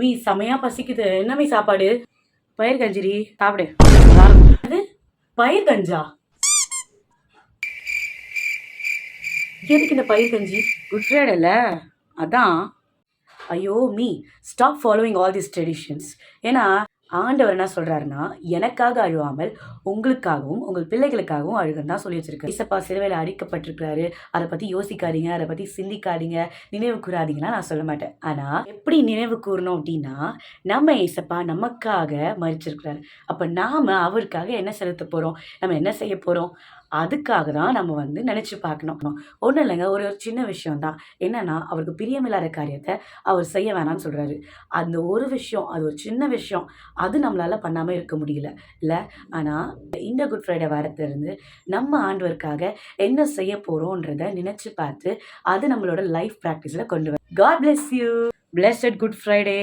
Me செமையா பசிக்குது. என்ன மீ சாப்பாடு? பயிர் கஞ்சிரி, சாப்பிடு. அது பயிர் கஞ்சா? எதுக்கு இந்த பயிர் கஞ்சி? குட் ஃப்ரைடேல அதான். ஐயோ me, stop following all these traditions. ஏன்னா ஆண்டவர் என்ன சொல்றாருன்னா, எனக்காக அழுவாமல் உங்களுக்காகவும் உங்கள் பிள்ளைகளுக்காகவும் அழுகன்னு தான் சொல்லி வச்சிருக்காரு. இசப்பா சிலுவையில் அடிக்கப்பட்டிருக்கிறாரு, அதை பற்றி யோசிக்காதீங்க, அதை பற்றி சிந்திக்காதீங்க, நினைவு கூறாதீங்கன்னா நான் சொல்ல மாட்டேன். ஆனால் எப்படி நினைவு கூறணும் அப்படின்னா, நம்ம இசப்பா நமக்காக மறிச்சிருக்கிறாரு. அப்போ நாம் அவருக்காக என்ன செலுத்த போகிறோம், நம்ம என்ன செய்ய போகிறோம், அதுக்காக தான் நம்ம வந்து நினச்சி பார்க்கணும். ஒன்றும் இல்லைங்க, ஒரு சின்ன விஷயம்தான். என்னன்னா அவருக்கு பிரியமில்லாத காரியத்தை அவர் செய்ய வேணாம்னு சொல்கிறாரு. அந்த ஒரு விஷயம், அது ஒரு சின்ன விஷயம், அது நம்மளால் பண்ணாமல் இருக்க முடியல இல்லை. ஆனால் இந்த குட் ஃப்ரைடே வாரத்திலிருந்து நம்ம ஆண்டவருக்காக என்ன செய்ய போகிறோன்றதை நினச்சி பார்த்து அது நம்மளோட லைஃப் ப்ராக்டிஸில் கொண்டு வர. God bless you. Blessed good Friday.